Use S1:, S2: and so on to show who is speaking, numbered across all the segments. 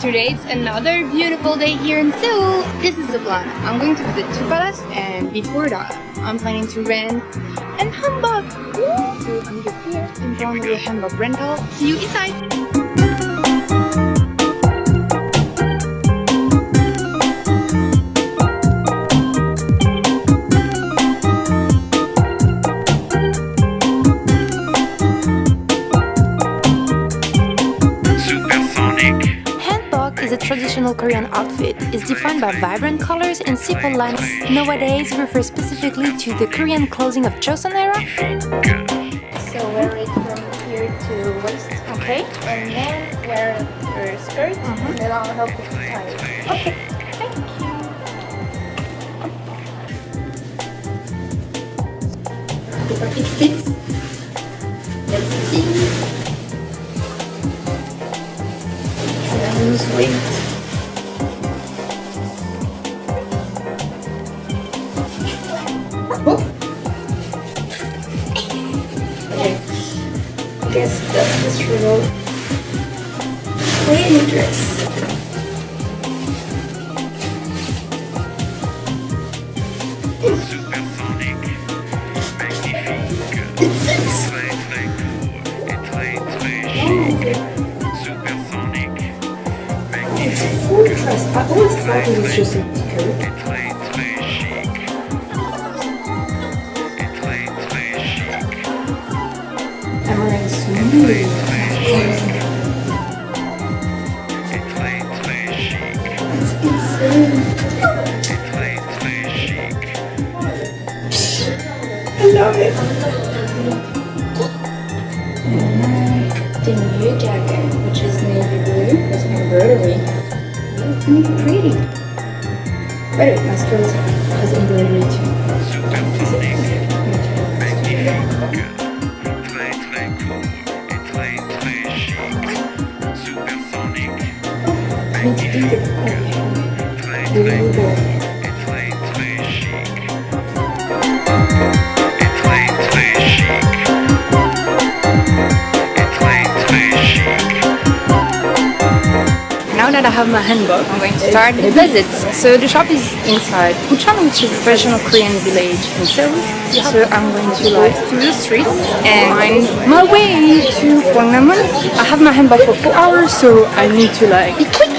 S1: Today's another beautiful day here in Seoul. This is the plan. I'm going to visit two palaces, and before that, I'm planning to rent an hanbok. So I'm just here in front of the hanbok rental. See you inside.
S2: Is a traditional Korean outfit. It's defined by vibrant colors and simple lines. Nowadays, refers specifically to the Korean clothing of Joseon era.
S1: So wear it from here to waist,
S2: Okay.
S1: and then wear your skirt, and then I'll help you to tie it. Okay, thank you. If it fits, let's see. Lose weight. Oh. Okay. I guess that's the struggle. Wedding dress. It fits. It's a full dress. I always thought it was just a skirt. I'm wearing smooth. It's insane. I love it. And the new jacket, which is navy blue, with embroidery. It's pretty. By the way, my skirt has embroidery too. I need to think of Now that I have my hanbok, I'm going to start the visits. So the shop is inside Bukchon-ro, which is a traditional Korean village in Seoul. So I'm going to go through the streets and find my way to Gangnam. I have my hanbok for 4 hours, so I need to be quick.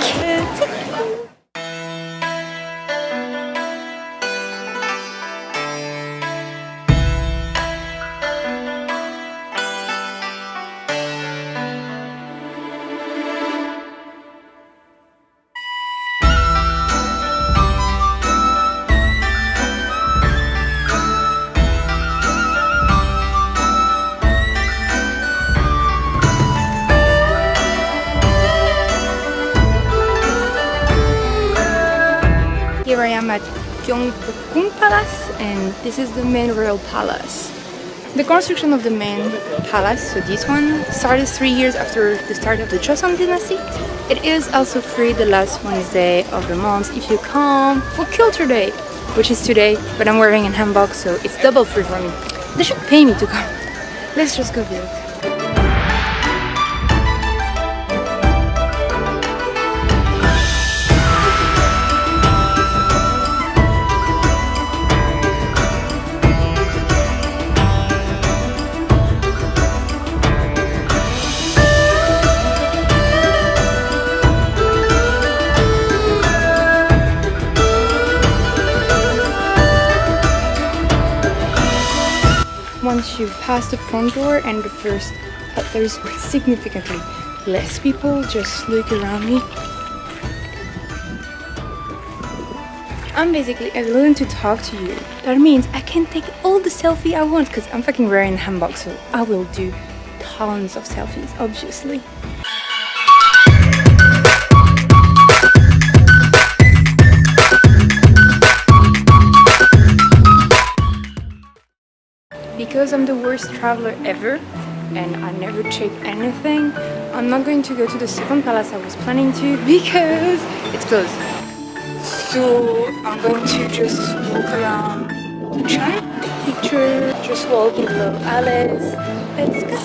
S1: Here I am at Jongno-gu Palace, and this is the main royal palace. The construction of the main palace, so this one, started 3 years after the start of the Joseon dynasty. It is also free the last Wednesday of the month if you come for Culture Day, which is today, but I'm wearing a hanbok, so it's double free for me. They should pay me to come. Let's just go view it. Once you've passed the front door and the first, there is significantly less people. Just look around me. I'm basically alone to talk to you. That means I can take all the selfie I want because I'm fucking wearing a hanbok, so I will do tons of selfies, obviously. Because I'm the worst traveler ever and I never check anything, I'm not going to go to the second palace I was planning to because it's closed. So I'm going to just walk around Bukchon, take picture, just walk in the little alleys. Let's go.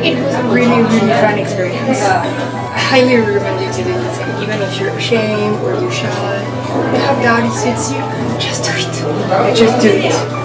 S1: It was a really, really fun experience. I highly recommend you to do this, and even if you're ashamed or you're shy, you have doubt it suits you, just do it. Just do it.